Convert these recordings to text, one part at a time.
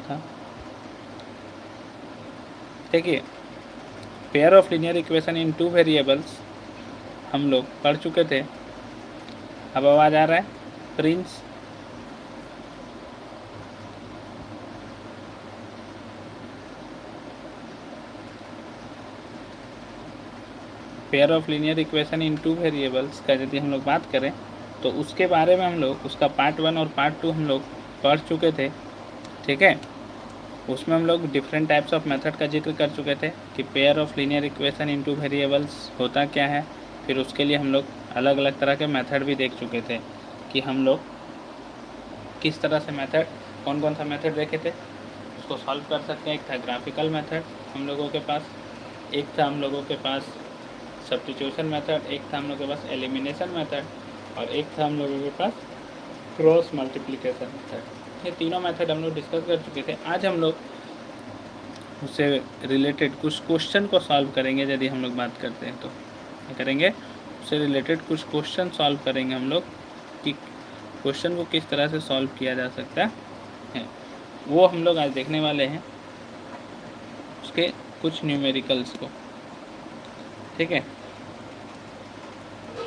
था। देखिए, pair of linear equation in two variables हम लोग पढ़ चुके थे। अब आवाज आ रहा है Prince? Pair of linear equation in two variables का यदि हम लोग बात करें तो उसके बारे में हम लोग उसका पार्ट 1 और पार्ट 2 हम लोग पढ़ चुके थे। ठीक है, उसमें हम लोग डिफरेंट टाइप्स ऑफ मेथड का जिक्र कर चुके थे कि pair of linear equation in two variables होता क्या है। फिर उसके लिए हम लोग अलग अलग तरह के मेथड भी देख चुके थे कि हम लोग किस तरह से मेथड, कौन कौन सा मेथड देखे थे उसको सॉल्व कर सकते हैं। एक था ग्राफिकल मेथड हम लोगों के पास, एक था हम लोगों के पास सब्स्टिट्यूशन मेथड, एक था हम लोगों के पास एलिमिनेशन मेथड और एक था हम लोगों के पास क्रॉस मल्टीप्लिकेशन मेथड। ये तीनों मेथड हम लोग डिस्कस कर चुके थे। आज हम लोग उससे रिलेटेड कुछ क्वेश्चन को सॉल्व करेंगे। यदि हम लोग बात करते हैं तो क्या करेंगे, उससे रिलेटेड कुछ क्वेश्चन सॉल्व करेंगे हम लोग कि क्वेश्चन को किस तरह से सॉल्व किया जा सकता है, वो हम लोग आज देखने वाले हैं, उसके कुछ न्यूमेरिकल्स को। ठीक है,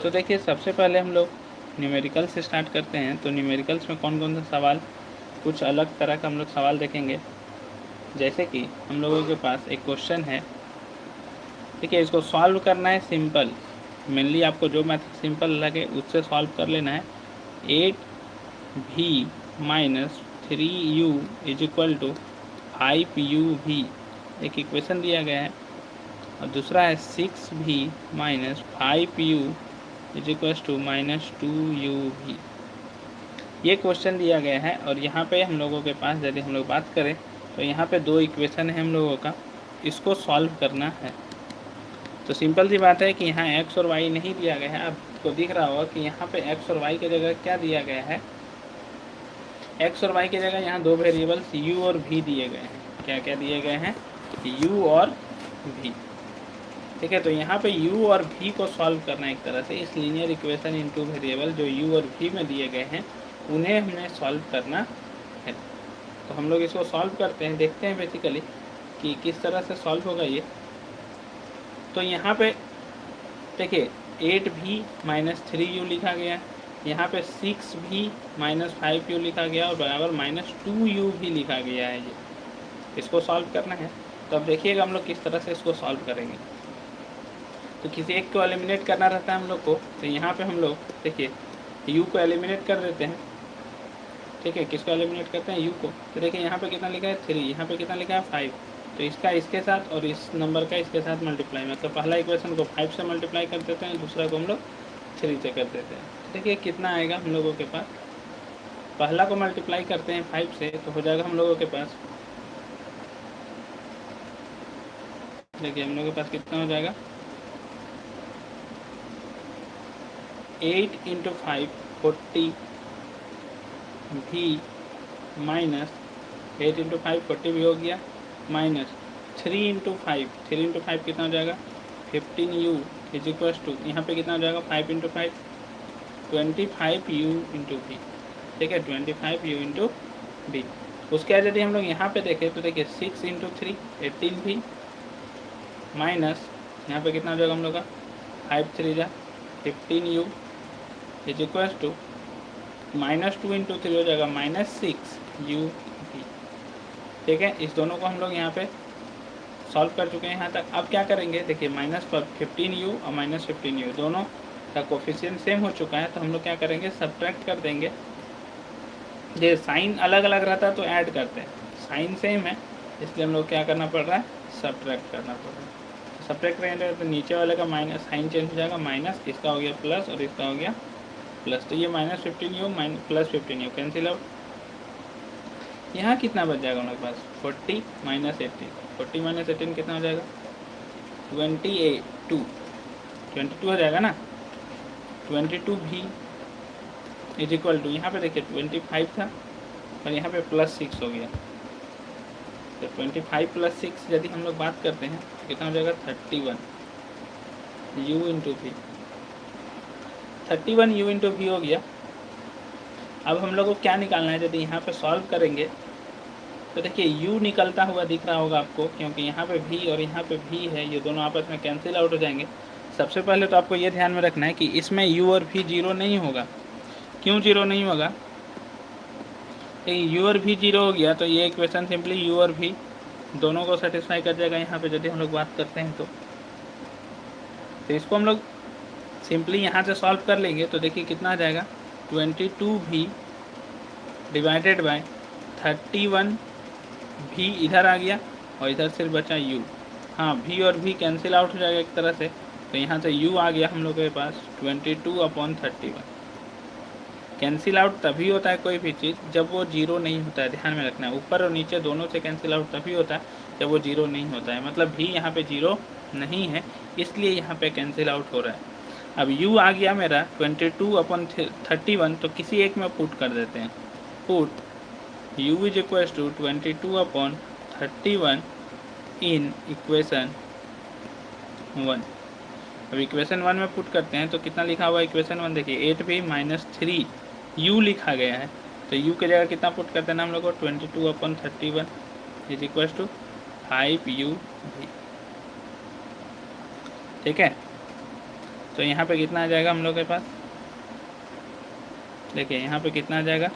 तो देखिए सबसे पहले हम लोग न्यूमेरिकल्स से स्टार्ट करते हैं। तो न्यूमेरिकल्स में कौन कौन सा सवाल, कुछ अलग तरह का हम लोग सवाल देखेंगे। जैसे कि हम लोगों के पास एक क्वेश्चन है, देखिए इसको सॉल्व करना है सिंपल, मेनली आपको जो मैथड सिंपल लगे उससे सॉल्व कर लेना है। 8v minus 3u is equal to 5uv एक इक्वेशन दिया गया है, और दूसरा है 6v minus 5u is equal to minus 2uv। ये क्वेश्चन दिया गया है और यहाँ पे हम लोगों के पास यदि हम लोग बात करें तो यहाँ पे दो इक्वेशन है हम लोगों का, इसको सॉल्व करना है। तो सिंपल सी बात है कि यहाँ x और y नहीं दिया गया है। आपको दिख रहा होगा कि यहाँ पे x और y की जगह क्या दिया गया है, x और y की जगह यहाँ दो वेरिएबल्स u और v दिए गए हैं। क्या क्या दिए गए हैं, u और v। ठीक है, तो यहाँ पे u और v को सॉल्व करना है एक तरह से। इस linear equation in two variable जो u और v में दिए गए हैं उन्हें हमें सॉल्व करना है। तो हम लोग इसको सॉल्व करते हैं, देखते हैं बेसिकली कि किस तरह से सॉल्व होगा ये। तो यहाँ पे देखिए 8v माइनस 3u लिखा गया है, यहाँ पे 6v माइनस 5u लिखा गया और बराबर माइनस 2u भी लिखा गया है। ये इसको सॉल्व करना है। तो अब देखिएगा हम लोग किस तरह से इसको सॉल्व करेंगे। तो किसी एक को एलिमिनेट करना रहता है हम लोग को, तो यहाँ पे हम लोग देखिए u को एलिमिनेट कर देते हैं। ठीक है, किसको एलिमिनेट करते हैं, u को। तो देखिए यहाँ पे कितना लिखा है 3, यहाँ पे कितना लिखा है 5। तो इसका इसके साथ और इस नंबर का इसके साथ मल्टीप्लाई, मतलब पहला इक्वेशन को 5 से मल्टीप्लाई कर देते हैं, दूसरा को हम लोग 3 से कर देते हैं। देखिए कितना आएगा हम लोगों के पास, पहला को मल्टीप्लाई करते हैं 5 से तो हो जाएगा हम लोगों के पास, देखिए हम लोगों के पास कितना हो जाएगा 8 × 5 40 भी माइनस 8 × 5 40 भी हो गया, माइनस 3 × 5, 3 × 5 कितना हो जाएगा 15u इज इक्वल टू, यहाँ पे कितना हो जाएगा 5 × 5 25u × v। ठीक है, 25u × v। उसके बाद यदि हम लोग यहाँ पे देखें तो देखिए 6 × 3 18v माइनस यहाँ पे कितना हो जाएगा हम लोग का 5 3 जा 15u is equal to minus 2 × 3 हो जाएगा माइनस 6u v। ठीक है, इस दोनों को हम लोग यहाँ पे सॉल्व कर चुके हैं यहाँ तक। अब क्या करेंगे, देखिए माइनस 15u और माइनस 15u दोनों का कोफिशिएंट सेम हो चुका है, तो हम लोग क्या करेंगे सब्ट्रैक्ट कर देंगे। ये साइन अलग अलग रहता तो ऐड करते हैं, साइन सेम है इसलिए हम लोग क्या करना पड़ रहा है सब्ट्रैक्ट करना पड़ रहा है। सब्ट्रैक्ट करेंगे तो नीचे वाले का माइनस साइन चेंज हो जाएगा, माइनस इसका हो गया प्लस और इसका हो गया प्लस। तो ये minus 15u plus 15u cancel out. यहाँ कितना बच जाएगा हमारे पास 40 माइनस 18, 40 माइनस 18 कितना हो जाएगा 22 हो जाएगा ना। 22v इज इक्वल टू, यहाँ पे देखिए 25 था और यहाँ पे प्लस 6 हो गया। तो 25 प्लस 6 यदि हम लोग बात करते हैं कितना हो जाएगा 31u × v, 31u × v हो गया। अब हम लोग को क्या निकालना है, यदि यहाँ पे सॉल्व करेंगे तो देखिए u निकलता हुआ दिख रहा होगा आपको, क्योंकि यहाँ पे v और यहाँ पे v है, ये दोनों आपस में कैंसिल आउट हो जाएंगे। सबसे पहले तो आपको ये ध्यान में रखना है कि इसमें u और v जीरो नहीं होगा। क्यों जीरो नहीं होगा? u और v जीरो हो गया तो ये इक्वेशन सिंपली u और v दोनों को सेटिस्फाई कर जाएगा। यहाँ पे यदि हम लोग बात करते हैं तो इसको हम लोग सिंपली यहाँ से सॉल्व कर लेंगे तो देखिए कितना आ जाएगा, 22v डिवाइडेड बाय 31v इधर आ गया और इधर सिर्फ बचा u। हाँ, v और v कैंसिल आउट हो जाएगा एक तरह से, तो यहाँ से u आ गया हम लोग के पास 22/31। कैंसिल आउट तभी होता है कोई भी चीज़ जब वो जीरो नहीं होता है, ध्यान में रखना है। ऊपर और नीचे दोनों से कैंसिल आउट तभी होता है जब वो जीरो नहीं होता है, मतलब भी यहाँ पे जीरो नहीं है, इसलिए यहाँ पे कैंसिल आउट हो रहा है। अब u आ गया मेरा 22/31, तो किसी एक में पुट कर देते हैं। Put u is equal to 22/31 in equation 1। अब इक्वेशन 1 में पुट करते हैं तो कितना लिखा हुआ है इक्वेशन 1, देखिए 8v माइनस 3u लिखा गया है, तो u की जगह कितना पुट करते हैं ना हम लोग को, 22/31 इज इक्वल टू 5u। ठीक है, तो यहाँ पे कितना आ जाएगा हम लोग के पास, देखिए यहाँ पे कितना आ जाएगा,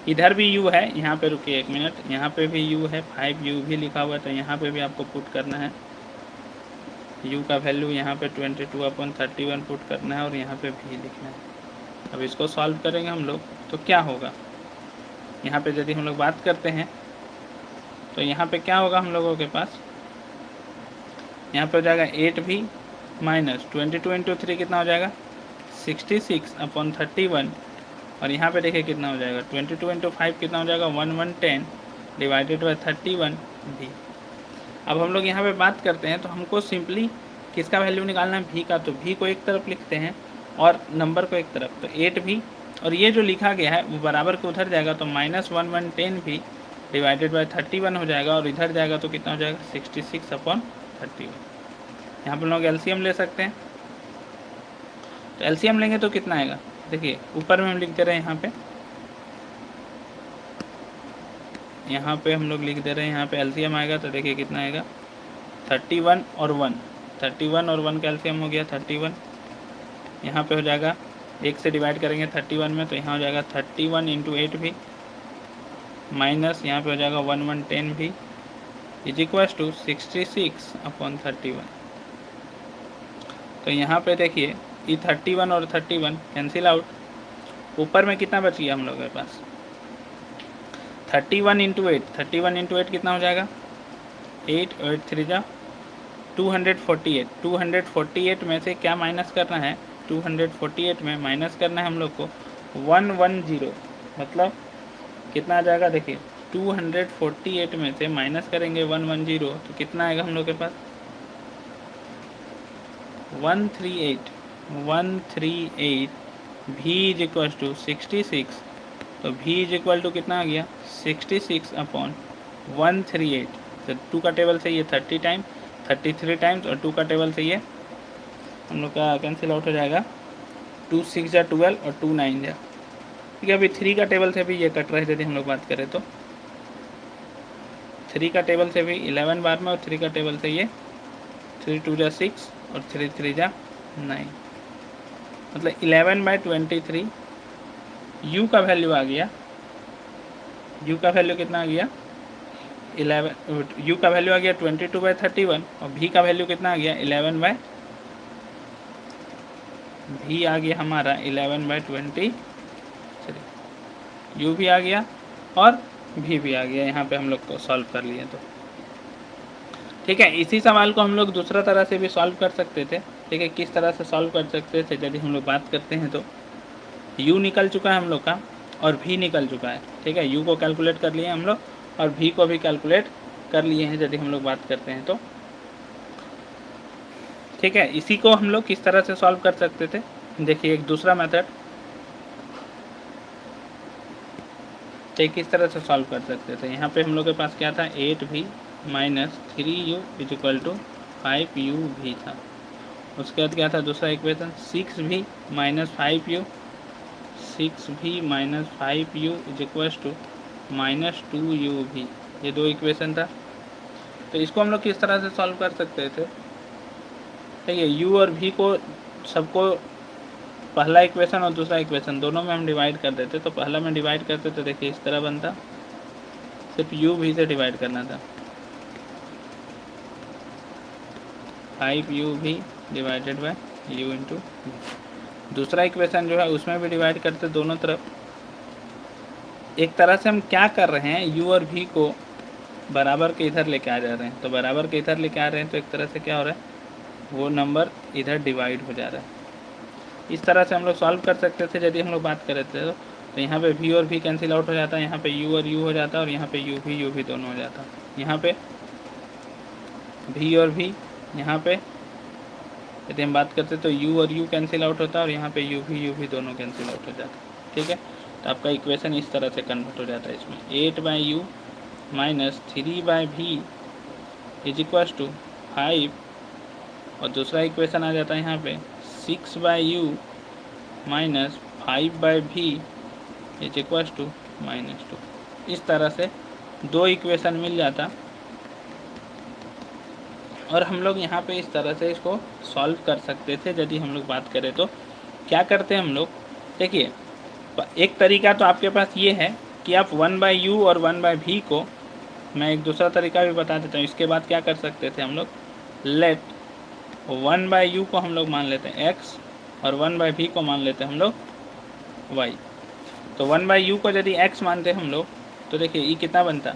इधर भी u है, यहाँ पे रुकिए एक मिनट, यहाँ पे भी u है, 5u भी लिखा हुआ है, तो यहाँ पे भी आपको पुट करना है u का वैल्यू, यहाँ पे 22/31 पुट करना है और यहाँ पे v लिखना है। अब इसको सॉल्व करेंगे हम लोग तो क्या होगा, यहाँ पे यदि हम लोग बात करते हैं तो यहाँ पे क्या होगा हम लोगों के पास, यहाँ पे हो जाएगा 8v माइनस 22 इंटू 3 कितना हो जाएगा 66/31, और यहाँ पे देखिए कितना हो जाएगा 22 इंटू 5 कितना हो जाएगा 1110 डिवाइडेड बाई 31v। अब हम लोग यहाँ पे बात करते हैं तो हमको सिंपली किसका वैल्यू निकालना है, v का, तो v को एक तरफ लिखते हैं और नंबर को एक तरफ, तो 8v और ये जो लिखा गया है वो बराबर को उधर जाएगा तो -1110v डिवाइडेड बाई 31 हो जाएगा, और इधर जाएगा तो कितना हो जाएगा 66/31। यहाँ पर लोग एलसीएम ले सकते हैं, तो एलसीएम लेंगे तो कितना आएगा, देखिए ऊपर में हम लिख दे रहे हैं, यहाँ पे हम लोग लिख दे रहे हैं, यहाँ पे एलसीएम आएगा तो देखिए कितना आएगा 31 और 1 का एलसीएम हो गया 31। यहाँ पे हो जाएगा 1 से डिवाइड करेंगे 31 में तो यहाँ हो जाएगा 31 इंटू 8v माइनस यहाँ पे हो जाएगा 1110v इज इक्वल टू 66/31। तो यहाँ पे देखिए ये 31 और 31 कैंसिल आउट, ऊपर में कितना बच गया हम लोगों के पास 31 इंटू 8 कितना हो जाएगा 8 और 3 जा 248 में से क्या माइनस करना है, 248 में माइनस करना है हम लोग को 110, मतलब कितना आ जाएगा, देखिए 248 में से माइनस करेंगे 110 तो कितना आएगा हम लोग के पास 138 v इज इक्वल टू 66, तो v इज इक्वल टू कितना आ गया 66/138। तो 2 का टेबल से ये 33 टाइम्स और 2 का टेबल से ये हम लोग का कैंसिल आउट हो जाएगा, 2 6 जा 12 और 2 9 जा, ठीक है। अभी 3 का टेबल से भी ये कट रहे थे, यदि हम लोग बात करें तो 3 का टेबल से भी 11 बार में, और 3 का टेबल से ये 3 2 जा 6 और 3 3 जा 9, मतलब 11/23 u का वैल्यू आ गया, u का वैल्यू कितना आ गया 11, u का वैल्यू आ गया 22/31 और v का वैल्यू कितना आ गया 11/, v आ गया हमारा 11/23, u भी आ गया और v भी आ गया। यहाँ पे हम लोग को सॉल्व कर लिए तो ठीक है। इसी सवाल को हम लोग दूसरा तरह से भी सॉल्व कर सकते थे, ठीक है। किस तरह से सॉल्व कर सकते थे यदि हम लोग बात करते हैं तो u निकल चुका है हम लोग का और v निकल चुका है, ठीक है। u को कैलकुलेट कर लिए हम लोग और v को भी कैलकुलेट कर लिए हैं यदि हम लोग बात करते हैं तो, ठीक है। इसी को हम लोग किस तरह से सॉल्व कर सकते थे, देखिए एक दूसरा मेथड, ठीक किस तरह से सॉल्व कर सकते थे। यहाँ पे हम लोग के पास क्या था 8v minus 3u is equal to 5u था। उसके बाद क्या था दूसरा equation 6v minus 5u is equal to -2u। ये दो इक्वेशन था। तो इसको हम लोग किस तरह से सॉल्व कर सकते थे? देखिए u और v को सबको पहला इक्वेशन और दूसरा इक्वेशन दोनों में हम डिवाइड कर देते। तो पहला में डिवाइड करते तो देखिए इस तरह बनता, सिर्फ u v से डिवाइड करना था, 5u v divided by u into. दूसरा इक्वेशन जो है उसमें भी डिवाइड करते दोनों तरफ। एक तरह से हम क्या कर रहे हैं, u और v को बराबर के इधर लेके आ जा रहे हैं। तो बराबर के इधर लेके आ रहे हैं तो एक तरह से क्या हो रहा है, वो नंबर इधर डिवाइड हो जा रहा है। इस तरह से हम लोग सॉल्व कर सकते थे यदि हम लोग बात कर रहे थे तो यहाँ पे v और v कैंसिल आउट हो जाता है, यहाँ पे u और u हो जाता है, और यहाँ पे u भी दोनों हो जाता है। यहाँ पे v और v, यहाँ पे यदि हम बात करते तो u और u कैंसिल आउट होता है, और यहाँ पे u भी दोनों कैंसिल आउट हो जाता है। ठीक है, तो आपका इक्वेशन इस तरह से कन्वर्ट हो जाता है इसमें, 8/u minus 3/v is equals to 5, और दूसरा इक्वेशन आ जाता है यहाँ पे 6/u minus 5/v is equals to -2। इस तरह से दो इक्वेशन मिल जाता, और हम लोग यहाँ पे इस तरह से इसको सॉल्व कर सकते थे। यदि हम लोग बात करें तो क्या करते हैं हम लोग, देखिए एक तरीका तो आपके पास ये है कि आप 1/u और 1/v को, मैं एक दूसरा तरीका भी बता देता हूँ। इसके बाद क्या कर सकते थे हम लोग, लेट 1/u को हम लोग मान लेते हैं x, और 1/v को मान लेते हैं हम लोग y। तो 1/u को यदि x मानते हम लोग तो देखिए ये कितना बनता,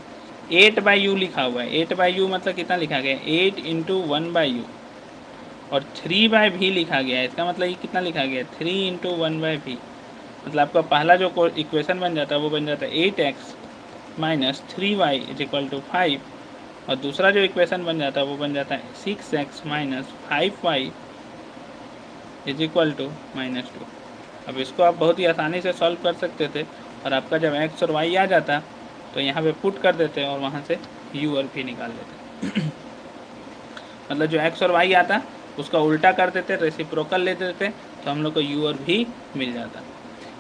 8/u लिखा हुआ है। 8/u मतलब कितना लिखा गया, 8 इंटू 1/u, और 3/v लिखा गया है। इसका मतलब ये कितना लिखा गया, 3 इंटू 1/v। मतलब आपका पहला जो इक्वेशन बन जाता है वो बन जाता है 8x minus 3y is equal to 5, और दूसरा जो इक्वेशन बन जाता है वो बन जाता है 6x minus 5y is equal to -2। अब इसको आप बहुत ही आसानी से सॉल्व कर सकते थे, और आपका जब x और y आ जाता तो यहाँ पे पुट कर देते और वहाँ से u और v निकाल लेते। मतलब जो x और y आता उसका उल्टा कर देते, रेसिप्रोकल ले देते, तो हम लोग को u और v मिल जाता।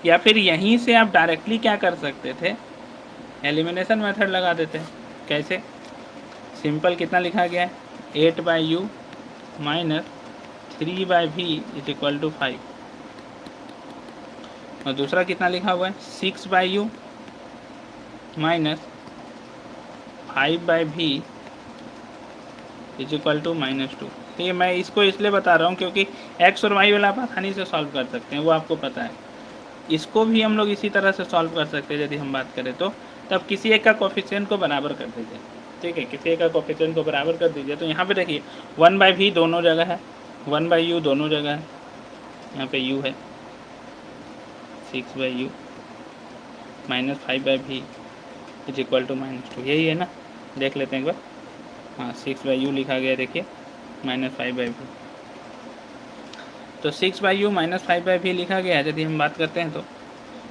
या फिर यहीं से आप डायरेक्टली क्या कर सकते थे, एलिमिनेशन मेथड लगा देते। कैसे, सिंपल कितना लिखा गया है, 8/u minus 3/v is equal to 5, और दूसरा कितना लिखा हुआ है, 6/u minus 5/v is equal to -2। ठीक है, मैं इसको इसलिए बता रहा हूँ क्योंकि x और y वाला आप आसानी से सॉल्व कर सकते हैं, वो आपको पता है। इसको भी हम लोग इसी तरह से सॉल्व कर सकते हैं यदि हम बात करें तो। तब किसी एक का कोफिशिएंट को बराबर कर दीजिए। ठीक है, किसी एक का कोफिशिएंट को बराबर कर दीजिए। तो यहाँ पे देखिए 1/v दोनों जगह है, 1/u दोनों जगह है, यहाँ पे u है 6/u minus 5/v is equal to -2, यही है ना, देख लेते हैं एक बार। हाँ, 6/u लिखा गया, देखिए -5/v। तो 6/u माइनस 5/v लिखा गया है। यदि हम बात करते हैं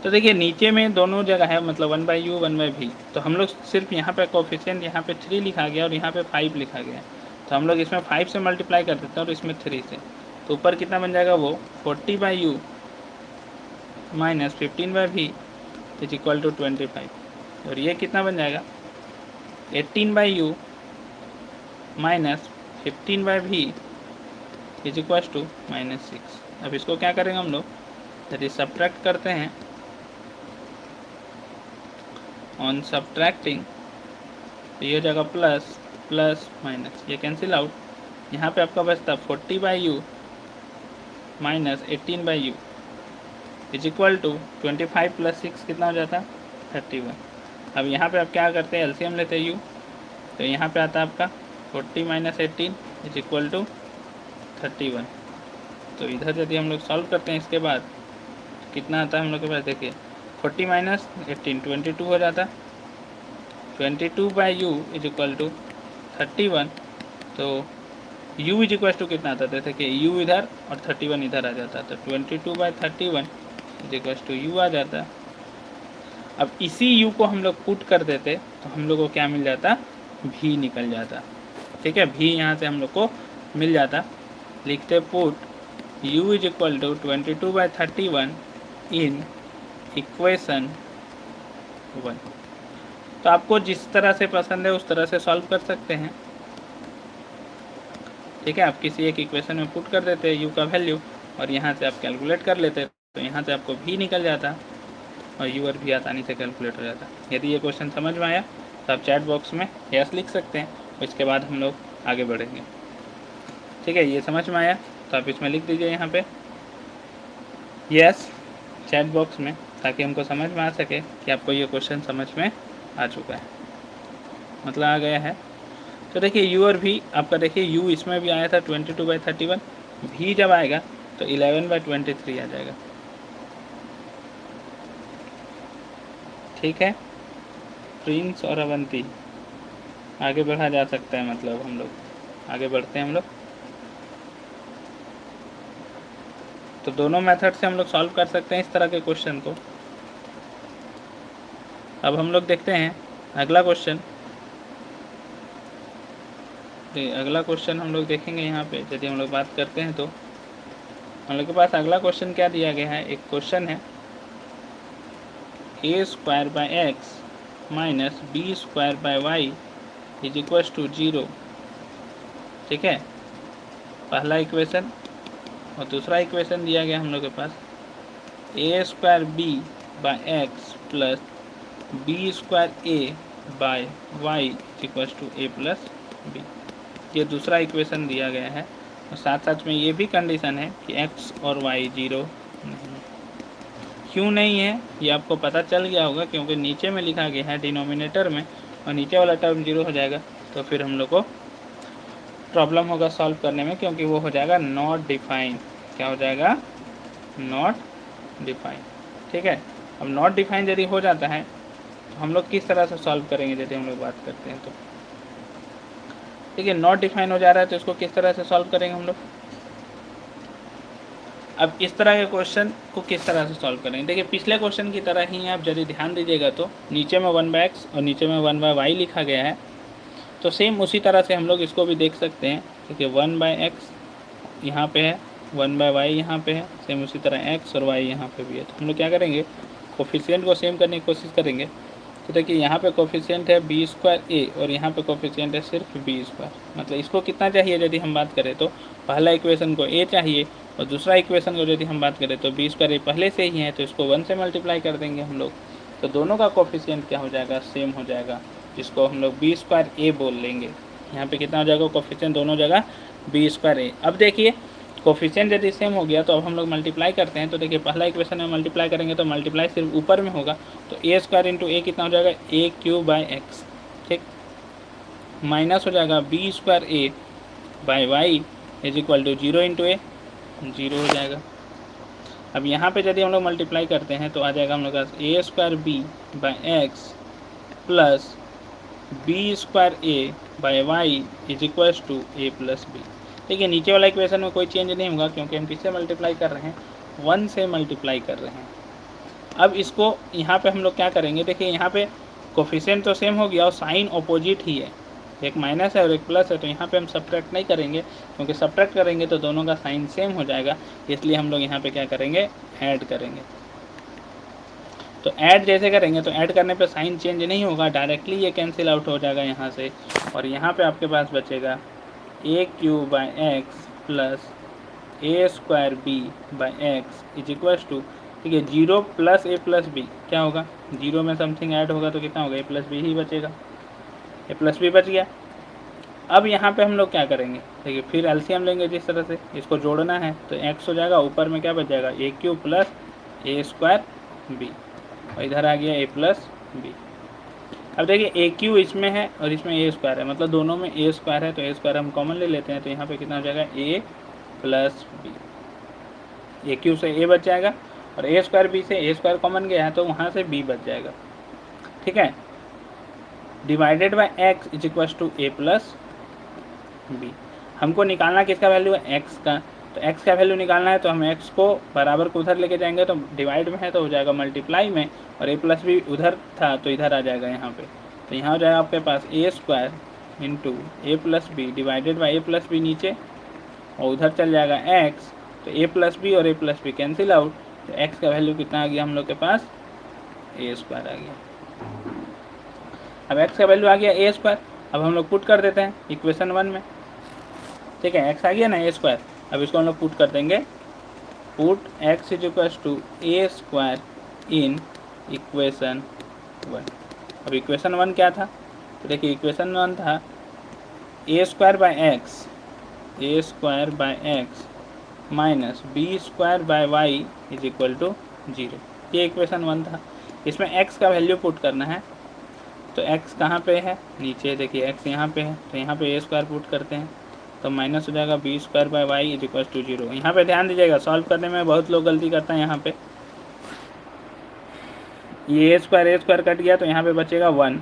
तो देखिए नीचे में दोनों जगह है, मतलब 1/u 1/v। तो हम लोग सिर्फ यहाँ पे कोफिशिएंट यहाँ पे 3 लिखा गया और यहाँ पे 5 लिखा गया। तो हम लोग इसमें 5 से मल्टीप्लाई कर देते हैं और इसमें 3 से। तो ऊपर कितना बन जाएगा, वो 40/u minus 15/v is equal to 25, और ये कितना बन जाएगा, 18/u minus 15/v is equal to -6। अब इसको क्या करेंगे हम लोग, यदि सब्ट्रैक्ट करते हैं, ऑन सब्ट्रैक्टिंग तो ये हो जाएगा प्लस प्लस माइनस, ये कैंसिल आउट। यहाँ पे आपका बचता 40/u minus 18/u is equal to 25 plus 6 कितना हो जाता है, 31। अब यहाँ पे आप क्या करते हैं, एलसीएम लेते हैं u, तो यहाँ पे आता है आपका 40 माइनस 18 इज इक्वल टू 31। तो इधर यदि हम लोग सॉल्व करते हैं इसके बाद कितना आता है हम लोग के पास, देखिए 40 माइनस 18 22 हो जाता, 22/u इज इक्वल टू 31। तो u इज इक्वल टू कितना आता था, देखिए u इधर और 31 इधर आ जाता, तो 22/31 इज इक्वल टू u आ जाता। अब इसी u को हम लोग पुट कर देते तो हम लोग को क्या मिल जाता, v निकल जाता। ठीक है, v यहाँ से हम लोग को मिल जाता। लिखते put u is equal to 22/31 in equation 1। तो आपको जिस तरह से पसंद है उस तरह से सॉल्व कर सकते हैं। ठीक है, आप किसी एक इक्वेशन में पुट कर देते हैं यू का वैल्यू और यहाँ से आप कैलकुलेट कर लेते, तो यहाँ से आपको भी निकल जाता और यू और भी आसानी से कैलकुलेट हो जाता। यदि ये क्वेश्चन समझ में आया तो आप चैट बॉक्स में यस लिख सकते हैं, उसके बाद हम लोग आगे बढ़ेंगे। ठीक है, ये समझ में आया तो आप इसमें लिख दीजिए यहाँ पे यस चैट बॉक्स में, ताकि हमको समझ में आ सके कि आपको ये क्वेश्चन समझ में आ चुका है, मतलब आ गया है। तो देखिए यू और भी आपका, देखिए यू इसमें भी आया था 22/31, भी जब आएगा तो 11/23 आ जाएगा। ठीक है, प्रिंस और अवंती आगे बढ़ा जा सकता है, मतलब हम लोग आगे बढ़ते हैं हम लोग। तो दोनों मेथड से हम लोग सॉल्व कर सकते हैं इस तरह के क्वेश्चन को। अब हम लोग देखते हैं अगला क्वेश्चन। अगला क्वेश्चन हम लोग देखेंगे यहाँ पे, यदि हम लोग बात करते हैं तो हम लोग के पास अगला क्वेश्चन क्या दिया गया है। एक क्वेश्चन है a² - b² = 0। ठीक है, पहला इक्वेशन। और दूसरा इक्वेशन दिया गया हम लोग के पास a² b/x + b² a/y = a + b। ये दूसरा इक्वेशन दिया गया है और साथ साथ में ये भी कंडीशन है कि x और y 0 नहीं। क्यों नहीं है ये आपको पता चल गया होगा, क्योंकि नीचे में लिखा गया है डिनोमिनेटर में, और नीचे वाला टर्म 0 हो जाएगा तो फिर हम लोग को प्रॉब्लम होगा सॉल्व करने में, क्योंकि वो हो जाएगा नॉट डिफाइन। क्या हो जाएगा? Not define. ठीक है, अब नॉट डिफाइन यदि हो जाता है तो हम लोग किस तरह से सॉल्व करेंगे, यदि हम लोग बात करते हैं तो। ठीक है, नॉट डिफाइन हो जा रहा है तो इसको किस तरह से सॉल्व करेंगे हम लोग। अब इस तरह के क्वेश्चन को किस तरह से सॉल्व करेंगे, देखिए पिछले क्वेश्चन की तरह ही आप यदि ध्यान दीजिएगा तो नीचे में 1/x और नीचे में 1/y लिखा गया है, तो सेम उसी तरह से हम लोग इसको भी देख सकते हैं। देखिए 1/x यहाँ पे है, 1/y यहाँ पे है, सेम उसी तरह x और y यहाँ पे भी है। तो हम लोग क्या करेंगे, कोफिशिएंट को सेम करने की कोशिश करेंगे। तो देखिए यहाँ पे कोफिशिएंट है b² और यहाँ पे कोफिशिएंट है सिर्फ b²। मतलब इसको कितना चाहिए यदि हम बात करें तो पहला इक्वेशन को a चाहिए और दूसरा इक्वेशन को यदि हम बात करें तो b² पहले से ही है, तो इसको 1 से मल्टीप्लाई कर देंगे हम लोग। तो दोनों का कोफिशिएंट क्या हो जाएगा, सेम हो जाएगा, जिसको हम लोग b² बोल लेंगे। यहाँ पे कितना हो जाएगा कोफिशिएंट, दोनों जगह b²। अब देखिए कोफिशिएंट यदि सेम हो गया तो अब हम लोग मल्टीप्लाई करते हैं। तो देखिए पहला इक्वेशन में मल्टीप्लाई करेंगे तो मल्टीप्लाई सिर्फ ऊपर में होगा, तो a² × a कितना हो जाएगा, a³ ठीक, माइनस हो जाएगा b² a/y = 0 × a, 0 हो जाएगा। अब यहाँ पे यदि हम लोग मल्टीप्लाई करते हैं तो आ जाएगा हम लोग का a² b/x + b² a/y = a + b। देखिए नीचे वाला इक्वेशन में कोई चेंज नहीं होगा, क्योंकि हम किससे मल्टीप्लाई कर रहे हैं, 1 से मल्टीप्लाई कर रहे हैं। अब इसको यहाँ पे हम लोग क्या करेंगे, देखिए यहाँ पे कोफिशिएंट तो सेम हो गया और साइन अपोजिट ही है, एक माइनस है और एक प्लस है, तो यहाँ पे हम सब्ट्रैक्ट नहीं करेंगे, क्योंकि सब्ट्रैक्ट करेंगे तो दोनों का साइन सेम हो जाएगा। इसलिए हम लोग यहाँ पे क्या करेंगे, ऐड करेंगे। तो ऐड जैसे करेंगे तो ऐड करने पे साइन चेंज नहीं होगा, डायरेक्टली ये कैंसिल आउट हो जाएगा यहाँ से, और यहाँ पे आपके पास बचेगा a³ + a² b/x = ठीक है 0 + a + b क्या होगा, 0 में समथिंग ऐड होगा तो कितना होगा, a + b ही बचेगा, a + b बच गया। अब यहाँ पे हम लोग क्या करेंगे, देखिए फिर एलसीएम लेंगे, जिस तरह से इसको जोड़ना है तो x हो जाएगा, ऊपर में क्या बच जाएगा, a³ + a² b, और इधर आ गया a + b। अब देखिए AQ इसमें है और इसमें a² है, मतलब दोनों में a² है, तो a² हम कॉमन ले लेते हैं, तो यहाँ पे कितना हो जाएगा, a + b। AQ से a बच जाएगा और a² b से a² कॉमन गया है तो वहाँ से b बच जाएगा। ठीक है, divided by x = a + b। हमको निकालना किसका वैल्यू है, x का, तो x का वैल्यू निकालना है तो हम x को बराबर को उधर लेके जाएंगे, तो डिवाइड में है तो हो जाएगा मल्टीप्लाई में, और a + b उधर था तो इधर आ जाएगा यहाँ पे, तो यहाँ हो जाएगा आपके पास a² × a + b divided by a + b नीचे, और उधर चल जाएगा x, तो a + b और a + b कैंसिल आउट, तो x का वैल्यू कितना आ गया हम लोग के पास, a² आ गया। अब x का वैल्यू आ गया ए स्क्वायर, अब हम लोग पुट कर देते हैं इक्वेशन 1 में, ठीक है, x आ गया ना ए स्क्वायर, अब इसको हम लोग पुट कर देंगे, put x is equals to a square in equation 1। अब इक्वेशन 1 क्या था, तो देखिए इक्वेशन 1 था A square by X minus B square by Y is equal to 0। ये इक्वेशन 1 था। इसमें x का वैल्यू पुट करना है, तो x कहाँ पे है, नीचे देखिए x यहाँ पे है, तो यहाँ पे ए स्क्वायर पुट करते हैं, तो माइनस हो जाएगा b square by Y is equal to 0। यहाँ पे ध्यान दीजिएगा, सॉल्व करने में बहुत लोग गलती करते हैं। यहाँ पे ये ए स्क्वायर कट गया, तो यहाँ पे बचेगा 1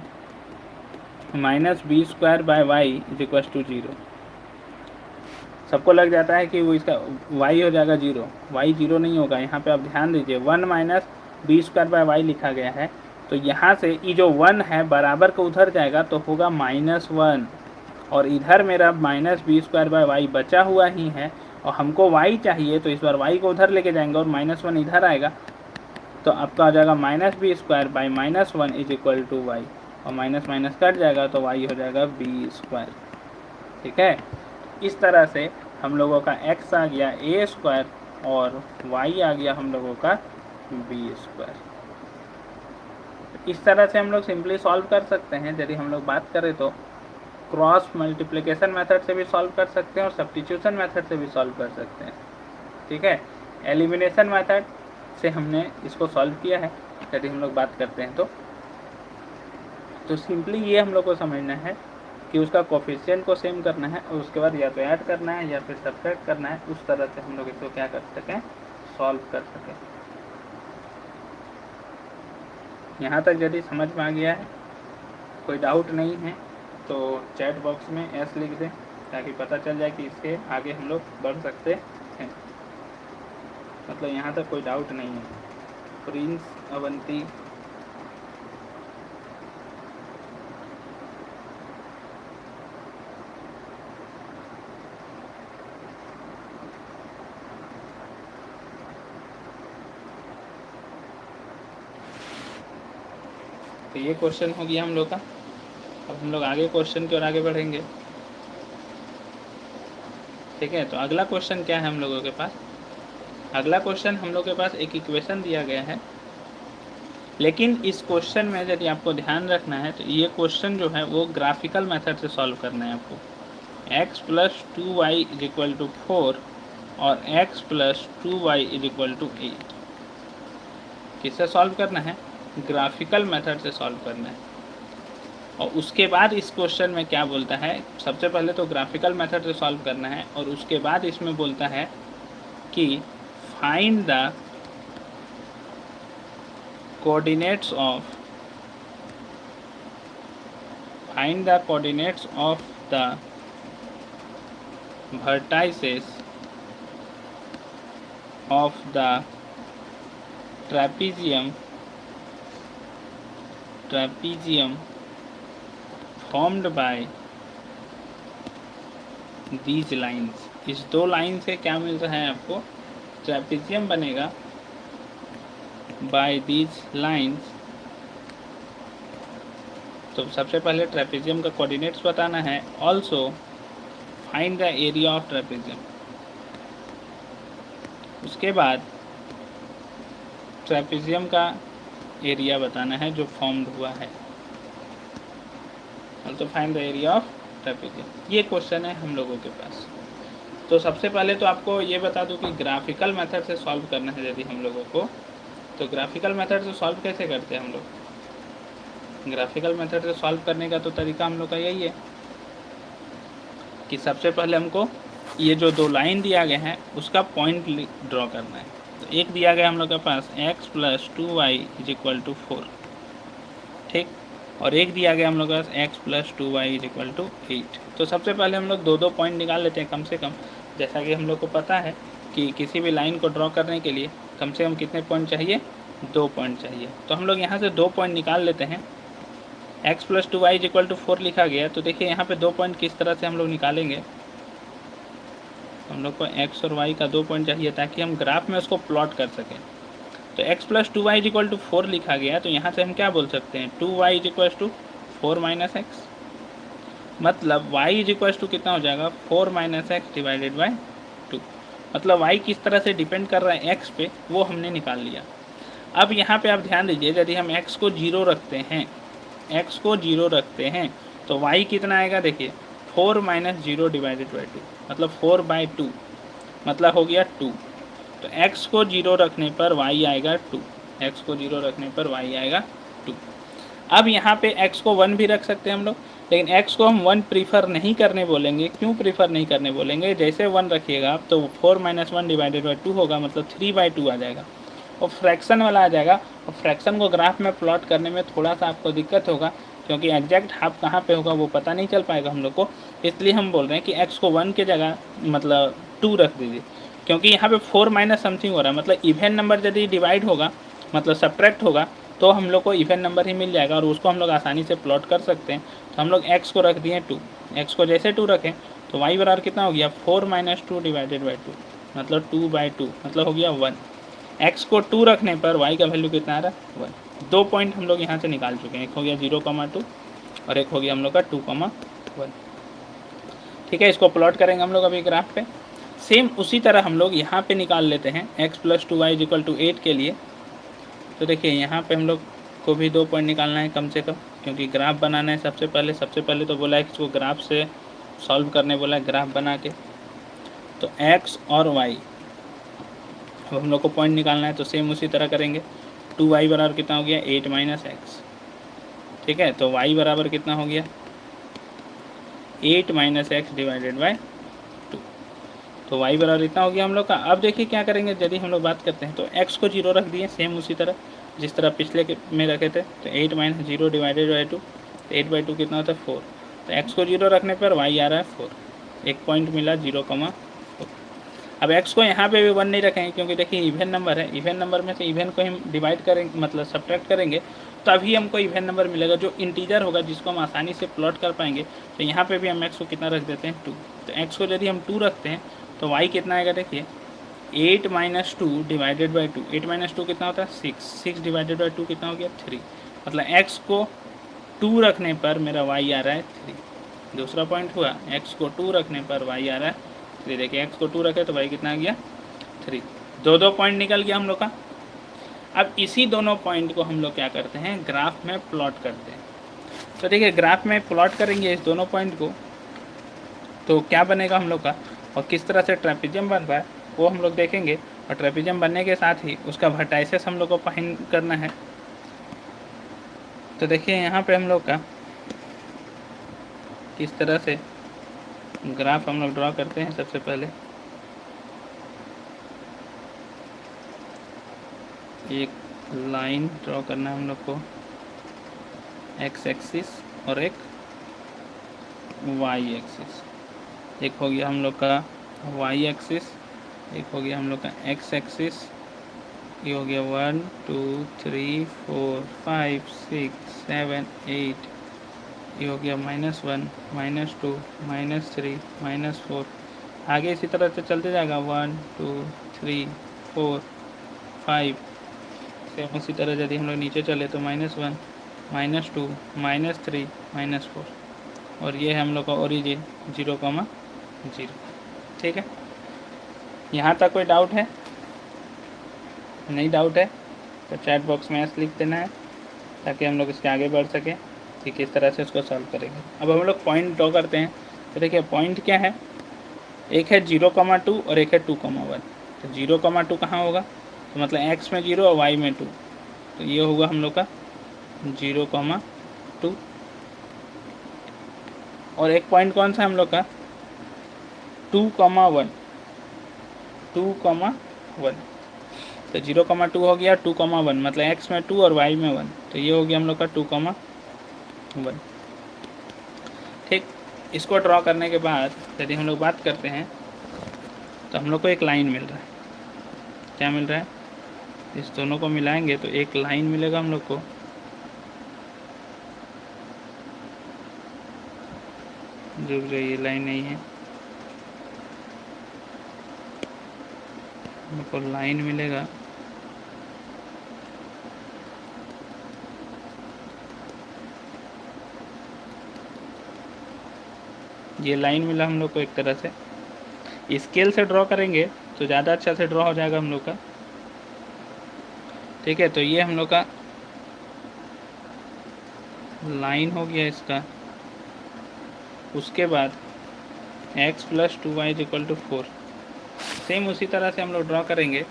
minus B square by Y is equal to 0। सबको लग जाता है कि वो इसका y हो जाएगा 0, y 0 नहीं होगा। यहाँ पे आप ध्यान दीजिए 1 minus B square by y लिखा गया है, तो यहाँ से ये जो 1 है बराबर का उधर जाएगा तो होगा -1, और इधर मेरा minus B square by y बचा हुआ ही है, और हमको y चाहिए, तो इस बार y को उधर लेके जाएंगे और -1 इधर आएगा, तो आपका आ जाएगा minus B square by -1 is equal to y, और माइनस माइनस कट जाएगा तो y हो जाएगा बी स्क्वायर। ठीक है, इस तरह से हम लोगों का x आ गया ए स्क्वायर और y आ गया हम लोगों का बी स्क्वायर। इस तरह से हम लोग सिंपली सॉल्व कर सकते हैं। यदि हम लोग बात करें तो क्रॉस मल्टीप्लिकेशन मेथड से भी सॉल्व कर सकते हैं और सब्स्टिट्यूशन मेथड से भी सॉल्व कर सकते हैं। ठीक है, एलिमिनेशन मेथड से हमने इसको सॉल्व किया है। यदि हम लोग बात करते हैं तो सिंपली ये हम लोग को समझना है कि उसका कोफिशिएंट को सेम करना है और उसके बाद या तो ऐड करना है या फिर सब्ट्रैक्ट करना है। उस तरह से हम लोग इसको क्या कर सकें, सॉल्व कर सकें। यहाँ तक यदि समझ में आ गया है, कोई डाउट नहीं है, तो चैट बॉक्स में एस लिख दें ताकि पता चल जाए कि इसके आगे हम लोग बढ़ सकते हैं। मतलब यहाँ तक कोई डाउट नहीं है। प्रिंस अवंती, तो ये क्वेश्चन हो गया हम लोग का। अब हम लोग आगे क्वेश्चन की ओर आगे बढ़ेंगे। ठीक है, तो अगला क्वेश्चन क्या है हम लोगों के पास, अगला क्वेश्चन हम लोग के पास एक इक्वेशन दिया गया है, लेकिन इस क्वेश्चन में यदि आपको ध्यान रखना है तो ये क्वेश्चन जो है वो ग्राफिकल मेथड से सॉल्व करना है आपको। x plus 2y is equal to 4 और x plus 2y is equal to 8 किससे सॉल्व करना है, ग्राफिकल मेथड से सॉल्व करना है। और उसके बाद इस क्वेश्चन में क्या बोलता है, सबसे पहले तो ग्राफिकल मेथड से सॉल्व करना है और उसके बाद इसमें बोलता है कि find the coordinates of the vertices of the trapezium formed by these lines। इस दो लाइन से क्या मिल रहा है आपको, ट्रेपेजियम बनेगा by these lines। तो सबसे पहले ट्रेपेजियम का कोऑर्डिनेट्स बताना है। Also find the area of trapezium. उसके बाद ट्रेपेजियम का एरिया बताना है जो फॉर्म्ड हुआ है। Also find the area of trapezium. ये क्वेश्चन है हम लोगों के पास। तो सबसे पहले तो आपको ये बता दूं कि ग्राफिकल मेथड से सॉल्व करना है यदि हम लोगों को, तो ग्राफिकल मेथड से सॉल्व कैसे करते हैं हम लोग। ग्राफिकल मेथड से सॉल्व करने का तो तरीका हम लोग का यही है कि सबसे पहले हमको ये जो दो लाइन दिया गया है उसका पॉइंट ड्रॉ करना है। तो एक दिया गया हम लोग के पास x plus 2y is equal to 4, ठीक, और एक दिया गया हम लोग के पास x plus 2y is equal to 8। तो सबसे पहले हम लोग दो पॉइंट निकाल लेते हैं कम से कम। जैसा कि हम लोग को पता है कि किसी भी लाइन को ड्रॉ करने के लिए कम से कम कितने पॉइंट चाहिए, 2 पॉइंट चाहिए। तो हम लोग यहाँ से 2 पॉइंट निकाल लेते हैं। x plus 2y is equal to 4 लिखा गया, तो देखिए यहाँ पे 2 पॉइंट किस तरह से हम लोग निकालेंगे। हम लोग को x और y का 2 पॉइंट चाहिए ताकि हम ग्राफ में उसको प्लॉट कर सकें। तो x plus 2y is equal to 4 लिखा गया, तो यहाँ से हम क्या बोल सकते हैं, 2y is equal to 4 minus x, मतलब y इज इक्वल टू कितना हो जाएगा 4 माइनस एक्स डिवाइडेड बाई 2। मतलब y किस तरह से डिपेंड कर रहा है x पे वो हमने निकाल लिया। अब यहाँ पे आप ध्यान दीजिए, यदि हम x को 0 रखते हैं, x को 0 रखते हैं तो y कितना आएगा, देखिए 4 माइनस 0 डिवाइडेड बाई 2, मतलब 4/2, मतलब हो गया 2। तो x को 0 रखने पर y आएगा 2, x को 0 रखने पर y आएगा 2। अब यहाँ पे x को 1 भी रख सकते हैं हम लोग, लेकिन x को हम 1 प्रीफर नहीं करने बोलेंगे। क्यों प्रीफर नहीं करने बोलेंगे, जैसे 1 रखिएगा तो 4 माइनस 1 डिवाइडेड बाई 2 होगा, मतलब 3/2 आ जाएगा और फ्रैक्शन वाला आ जाएगा। और फ्रैक्शन को ग्राफ में प्लॉट करने में थोड़ा सा आपको दिक्कत होगा, क्योंकि एग्जैक्ट हाफ कहाँ पे होगा वो पता नहीं चल पाएगा हम लोग को। इसलिए हम बोल रहे हैं कि x को 1 के जगह मतलब 2 रख दीजिए, क्योंकि यहाँ पे 4 माइनस समथिंग हो रहा है, मतलब इवन नंबर यदि डिवाइड होगा मतलब सब्ट्रैक्ट होगा तो हम लोग को इवन नंबर ही मिल जाएगा और उसको हम लोग आसानी से प्लॉट कर सकते हैं। तो हम लोग x को रख दिए 2, x को जैसे 2 रखें तो y बराबर कितना हो गया 4 माइनस 2 डिवाइडेड बाई 2, मतलब 2/2, मतलब हो गया 1। x को 2 रखने पर y का वैल्यू कितना आ रहा है 1। 2 पॉइंट हम लोग यहाँ से निकाल चुके हैं, एक हो गया 0,2 और एक हो गया हम लोग का 2,1। ठीक है, इसको प्लॉट करेंगे हम लोग अभी ग्राफ पे। सेम उसी तरह हम लोग यहाँ पे निकाल लेते हैं x + 2y = 8 के लिए। तो देखिए यहाँ पे हम लोग को भी 2 पॉइंट निकालना है कम से कम, क्योंकि ग्राफ बनाना है सबसे पहले तो बोला है कि इसको ग्राफ से सॉल्व करने बोला है, ग्राफ बना के। तो x और y अब हम लोग को पॉइंट निकालना है, तो सेम उसी तरह करेंगे। 2y बराबर कितना हो गया 8 माइनस एक्स। ठीक है, तो y बराबर कितना हो गया 8 माइनस एक्स डिवाइडेड बाई 2। तो y बराबर इतना हो गया हम लोग का। अब देखिए क्या करेंगे, यदि हम लोग बात करते हैं तो x को 0 रख दिए, सेम उसी तरह जिस तरह पिछले में रखे थे। तो 8 माइनस 0 डिवाइडेड बाई 2, तो 8/2 कितना होता है 4। तो x को 0 रखने पर y आ रहा है 4, एक पॉइंट मिला 0,4। अब x को यहाँ पे भी 1 नहीं रखेंगे, क्योंकि देखिए इवन नंबर है, इवन नंबर में से इवन को हम डिवाइड करेंगे मतलब सब्ट्रैक्ट करेंगे तभी हमको इवन नंबर मिलेगा जो इंटीजर होगा, जिसको हम आसानी से प्लॉट कर पाएंगे। तो यहाँ पे भी हम x को कितना रख देते हैं 2। तो x को यदि हम 2 रखते हैं तो y कितना आएगा, देखिए 8 माइनस 2 डिवाइडेड बाई 2। 8 माइनस 2 कितना होता है 6, 6 डिवाइडेड बाई 2 कितना हो गया 3। मतलब x को 2 रखने पर मेरा y आ रहा है 3। दूसरा पॉइंट हुआ, x को 2 रखने पर y आ रहा है 3। देखिए x को 2 रखे तो y कितना आ गया 3। दो पॉइंट निकल गया हम लोग का। अब इसी दोनों पॉइंट को हम लोग क्या करते हैं, ग्राफ में प्लॉट करते हैं। तो देखिए ग्राफ में प्लॉट करेंगे इस दोनों पॉइंट को, तो क्या बनेगा हम लोग का और किस तरह से ट्रेपेजियम बन रहा है वो हम लोग देखेंगे। और ट्रेपेजियम बनने के साथ ही उसका वर्टाइसेस हम लोग को फाइंड करना है। तो देखिए यहाँ पे हम लोग का किस तरह से ग्राफ हम लोग ड्रॉ करते हैं। सबसे पहले एक लाइन ड्रॉ करना है हम लोग को, एक्स एक्सिस और एक वाई एक्सिस। एक हो गया हम लोग का वाई एक्सिस, एक हो गया हम लोग का एक्स एक्सिस। ये हो गया 1 2 3 4 5 6 7 8। ये हो गया -1 -2 -3 -4। आगे इसी तरह से चलते जाएगा 1 2 3 4 5। सेम उसी तरह यदि हम लोग नीचे चले तो -1 -2 -3 -4। और ये है हम लोग का ओरिजिन 0,0। ठीक है, यहाँ तक कोई डाउट है? नहीं डाउट है तो चैट बॉक्स में ऐसे लिख देना है, ताकि हम लोग इसके आगे बढ़ सकें कि किस तरह से इसको सॉल्व करेंगे। अब हम लोग पॉइंट ड्रॉ करते हैं। तो देखिए पॉइंट क्या है, एक है 0,2 और एक है 2,1। तो 0,2 कहाँ होगा, तो मतलब x में 0 और y में 2। तो ये होगा हम लोग का 0,2। और एक पॉइंट कौन सा हम लोग का 2,1। 2,1 तो 0,2 हो गया 2,1, मतलब x में 2 और y में 1। तो ये हो गया हम लोग का 2,1। ठीक, इसको ड्रॉ करने के बाद यदि हम लोग बात करते हैं तो हम लोग को एक लाइन मिल रहा है। क्या मिल रहा है, इस दोनों को मिलाएंगे तो एक लाइन मिलेगा हम लोग को। जो ये लाइन नहीं है, हम लोग को लाइन मिलेगा ये लाइन मिला हम लोग को एक तरह से। स्केल से ड्रॉ करेंगे तो ज़्यादा अच्छा से ड्रॉ हो जाएगा हम लोग का। ठीक है, तो ये हम लोग का लाइन हो गया इसका। उसके बाद x plus 2y is equal to 4। Same उसी तरह से हम लोग ड्रॉ करेंगे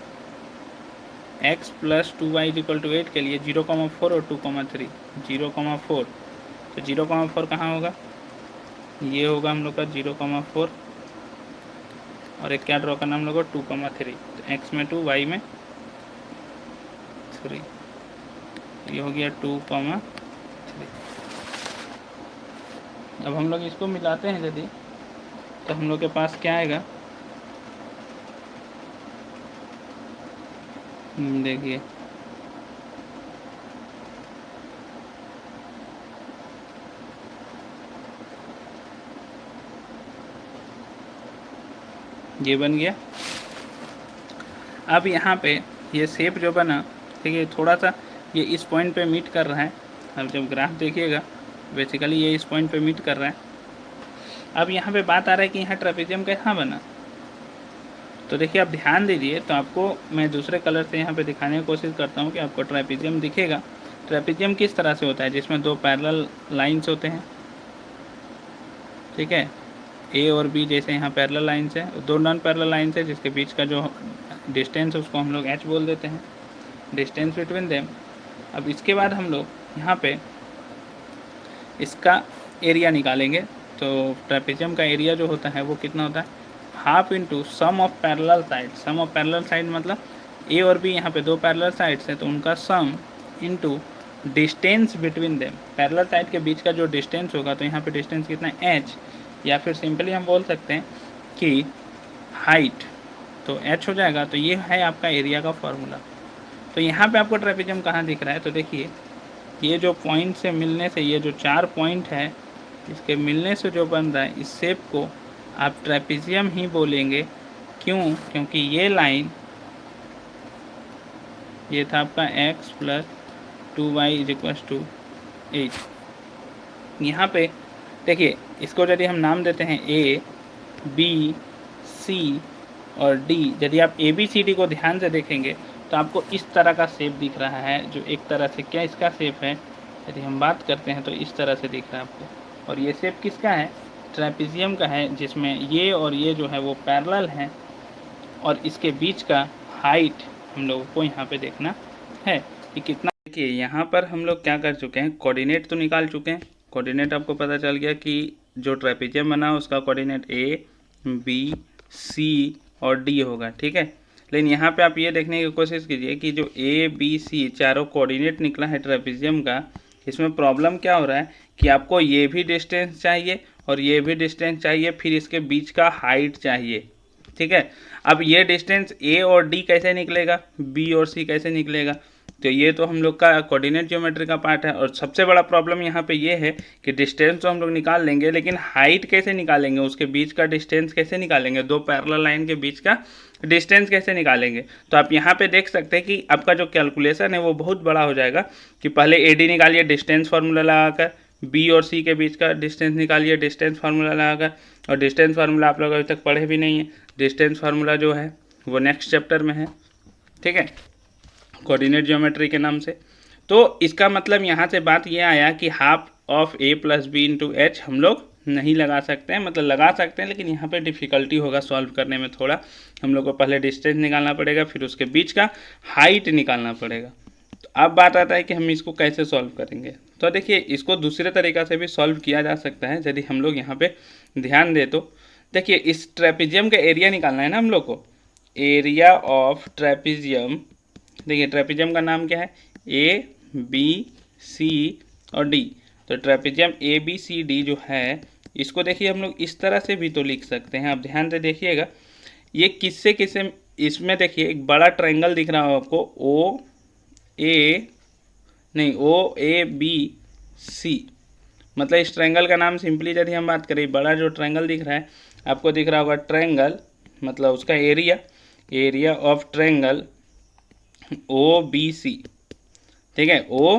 x plus 2y is equal to 8 के लिए 0,4 और 2,3। 0,4 तो 0,4 कहाँ होगा, ये होगा हम लोग का 0,4 और एक क्या ड्रॉ करना हम लोग को 2,3। तो x में 2 y में 3, ये हो गया 2,3। अब हम लोग इसको मिलाते हैं यदि, तो हम लोग के पास क्या आएगा, देखिए ये बन गया। अब यहाँ पे ये शेप जो बना, ठीक है, थोड़ा सा ये इस पॉइंट पे मीट कर रहा है। अब जब ग्राफ देखिएगा बेसिकली ये इस पॉइंट पे मीट कर रहा है। अब यहाँ पे बात आ रहा है कि यहाँ ट्रेपेजियम कहाँ बना, तो देखिए आप ध्यान दीजिए। तो आपको मैं दूसरे कलर से यहाँ पे दिखाने की कोशिश करता हूँ कि आपको ट्रेपेजियम दिखेगा। ट्रेपेजियम किस तरह से होता है, जिसमें दो पैरेलल लाइंस होते हैं, ठीक है, ए और बी जैसे यहाँ पैरेलल लाइंस है, दो नॉन पैरेलल लाइंस है जिसके बीच का जो डिस्टेंस है उसको हम लोग एच बोल देते हैं, डिस्टेंस बिटवीन देम। अब इसके बाद हम लोग यहाँ पे इसका एरिया निकालेंगे। तो ट्रेपेजियम का एरिया जो होता है वो कितना होता है, half into sum of parallel side. Sum of parallel side मतलब ए और बी यहाँ पे दो पैरेलल साइड्स हैं तो उनका sum into distance between them. Parallel side के बीच का जो डिस्टेंस होगा, तो यहाँ पे डिस्टेंस कितना है एच, या फिर सिंपली हम बोल सकते हैं कि हाइट, तो एच हो जाएगा। तो ये है आपका एरिया का फॉर्मूला। तो यहाँ पे आपको ट्रेपेजियम कहाँ दिख रहा है, तो देखिए ये जो पॉइंट से मिलने से, ये जो 4 पॉइंट है इसके मिलने से जो बन रहा है, इस शेप को आप ट्रेपेजियम ही बोलेंगे। क्यों, क्योंकि ये लाइन, ये था आपका x plus 2y is equal to 8। यहाँ पे देखिए इसको यदि हम नाम देते हैं a, b, c और d, यदि आप a b c d को ध्यान से देखेंगे तो आपको इस तरह का शेप दिख रहा है, जो एक तरह से क्या इसका शेप है, यदि हम बात करते हैं तो इस तरह से दिख रहा है आपको। और ये शेप किसका है, ट्रेपेजियम का है, जिसमें ये और ये जो है वो पैरेलल हैं और इसके बीच का हाइट हम लोगों को यहाँ पे देखना है कि कितना। देखिए यहाँ पर हम लोग क्या कर चुके हैं, कोऑर्डिनेट तो निकाल चुके हैं। कोऑर्डिनेट आपको पता चल गया कि जो ट्रेपेजियम बना उसका कोऑर्डिनेट ए, बी, सी और डी होगा, ठीक है। लेकिन यहाँ पे आप ये देखने की कोशिश कीजिए कि जो ए, बी, सी चारों कोऑर्डिनेट निकला है ट्रेपेजियम का, इसमें प्रॉब्लम क्या हो रहा है कि आपको ये भी डिस्टेंस चाहिए और ये भी डिस्टेंस चाहिए, फिर इसके बीच का हाइट चाहिए, ठीक है। अब ये डिस्टेंस ए और डी कैसे निकलेगा, बी और सी कैसे निकलेगा, तो ये तो हम लोग का कोऑर्डिनेट ज्योमेट्री का पार्ट है। और सबसे बड़ा प्रॉब्लम यहाँ पे ये है कि डिस्टेंस तो हम लोग निकाल लेंगे, लेकिन हाइट कैसे निकालेंगे, उसके बीच का डिस्टेंस कैसे निकालेंगे, दो पैरेलल लाइन के बीच का डिस्टेंस कैसे निकालेंगे। तो आप यहाँ पे देख सकते हैं कि आपका जो कैलकुलेशन है वो बहुत बड़ा हो जाएगा कि पहले ए डी निकालिए डिस्टेंस फार्मूला लगाकर, बी और सी के बीच का डिस्टेंस निकालिए डिस्टेंस फार्मूला लगाकर, और डिस्टेंस फार्मूला आप लोग अभी तक पढ़े भी नहीं है। डिस्टेंस फार्मूला जो है वो नेक्स्ट चैप्टर में है, ठीक है, कोऑर्डिनेट ज्योमेट्री के नाम से। तो इसका मतलब यहाँ से बात ये आया कि half of a plus b into h हम लोग नहीं लगा सकते हैं, मतलब लगा सकते हैं लेकिन यहाँ पे डिफ़िकल्टी होगा सॉल्व करने में थोड़ा। हम लोग को पहले डिस्टेंस निकालना पड़ेगा, फिर उसके बीच का हाइट निकालना पड़ेगा। तो अब बात आता है कि हम इसको कैसे सॉल्व करेंगे। तो देखिए इसको दूसरे तरीक़ा से भी सॉल्व किया जा सकता है यदि हम लोग यहाँ पे ध्यान दें। तो देखिए इस ट्रेपेजियम का एरिया निकालना है ना हम लोग को, एरिया ऑफ ट्रेपेजियम। देखिए ट्रेपेजियम का नाम क्या है, ए, बी, सी और डी। तो ट्रेपेजियम ए, बी, सी, डी जो है इसको देखिए हम लोग इस तरह से भी तो लिख सकते हैं। आप ध्यान से देखिएगा ये किससे किससे, इसमें देखिए एक बड़ा ट्रायंगल दिख रहा हो आपको, ओ ए नहीं, ओ ए बी सी, मतलब इस ट्रायंगल का नाम सिंपली यदि हम बात करें, बड़ा जो ट्रायंगल दिख रहा है आपको दिख रहा होगा ट्रायंगल, मतलब उसका area, area of triangle O B C, ठीक है, ओ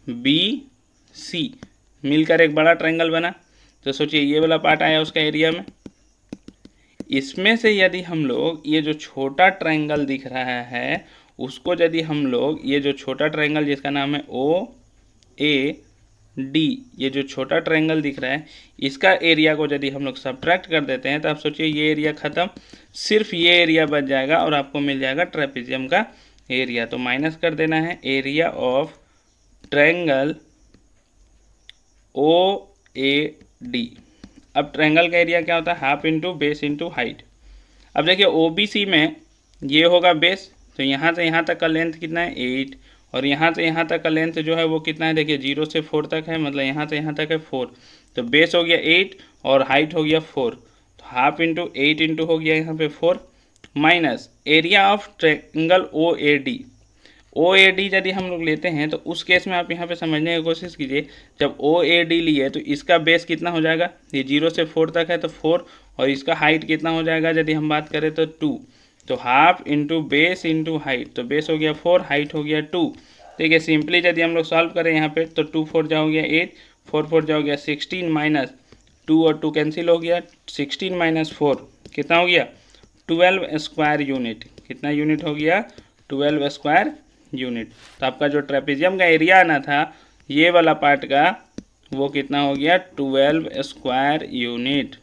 बी सी मिलकर एक बड़ा ट्रायंगल बना। तो सोचिए ये वाला पार्ट आया उसका एरिया में। इसमें से यदि हम लोग ये जो छोटा ट्रायंगल दिख रहा है उसको यदि हम लोग ये जो छोटा ट्रायंगल जिसका नाम है ओ ए डी, ये जो छोटा ट्रायंगल दिख रहा है इसका एरिया को यदि हम लोग सब्ट्रैक्ट कर देते हैं तो आप सोचिए ये एरिया ख़त्म, सिर्फ ये एरिया बच जाएगा और आपको मिल जाएगा ट्रेपेजियम का एरिया। तो माइनस कर देना है area of triangle O A D. अब ट्रायंगल का एरिया क्या होता है, half into base into height. अब देखिए ओबीसी में ये होगा बेस, तो यहाँ से यहाँ तक का लेंथ कितना है 8, और यहाँ से यहाँ तक का लेंथ जो है वो कितना है, देखिए 0 से 4 तक है, मतलब यहाँ से यहाँ तक है 4, तो बेस हो गया 8 और हाइट हो गया 4, तो हाफ इंटू 8 इंटू हो गया यहाँ पे 4 minus area of triangle O A D. O A D यदि हम लोग लेते हैं तो उस केस में आप यहाँ पे समझने की कोशिश कीजिए, जब ओ ए डी लिए तो इसका बेस कितना हो जाएगा, ये 0 से 4 तक है तो 4, और इसका हाइट कितना हो जाएगा यदि हम बात करें तो 2, तो half into base into height, तो बेस हो गया 4, हाइट हो गया 2। ठीक है, सिंपली यदि हम लोग सॉल्व करें यहाँ पे तो 2 4 जा हो गया 8, 4 4 जा हो गया 16 माइनस 2 और 2 कैंसिल हो गया, 16 माइनस 4 कितना हो गया 12 स्क्वायर यूनिट। कितना यूनिट हो गया 12 स्क्वायर यूनिट। तो आपका जो ट्रेपेजियम का एरिया आना था ये वाला पार्ट का वो कितना हो गया 12 स्क्वायर यूनिट।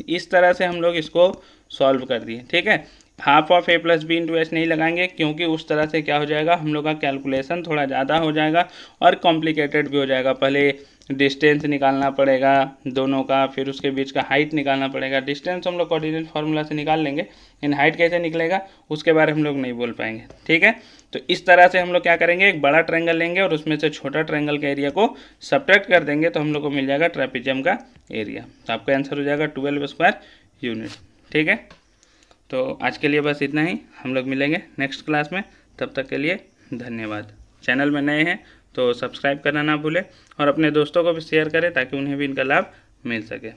इस तरह से हम लोग इसको सॉल्व कर दिए। ठीक है, half of a plus b into h नहीं लगाएंगे क्योंकि उस तरह से क्या हो जाएगा हम लोग का कैलकुलेशन थोड़ा ज़्यादा हो जाएगा और कॉम्प्लिकेटेड भी हो जाएगा। पहले डिस्टेंस निकालना पड़ेगा दोनों का, फिर उसके बीच का हाइट निकालना पड़ेगा। डिस्टेंस हम लोग कोऑर्डिनेट फार्मूला से निकाल लेंगे, इन हाइट कैसे निकलेगा उसके बारे में हम लोग नहीं बोल पाएंगे। ठीक है, तो इस तरह से हम लोग क्या करेंगे, एक बड़ा ट्रायंगल लेंगे और उसमें से छोटा ट्रायंगल के एरिया को सब्ट्रैक्ट कर देंगे तो हम लोग को मिल जाएगा ट्रेपेजियम का एरिया। तो आपका आंसर हो जाएगा 12 स्क्वायर यूनिट। ठीक है, तो आज के लिए बस इतना ही, हम लोग मिलेंगे नेक्स्ट क्लास में, तब तक के लिए धन्यवाद। चैनल में नए हैं तो सब्सक्राइब करना ना भूलें और अपने दोस्तों को भी शेयर करें ताकि उन्हें भी इनका लाभ मिल सके।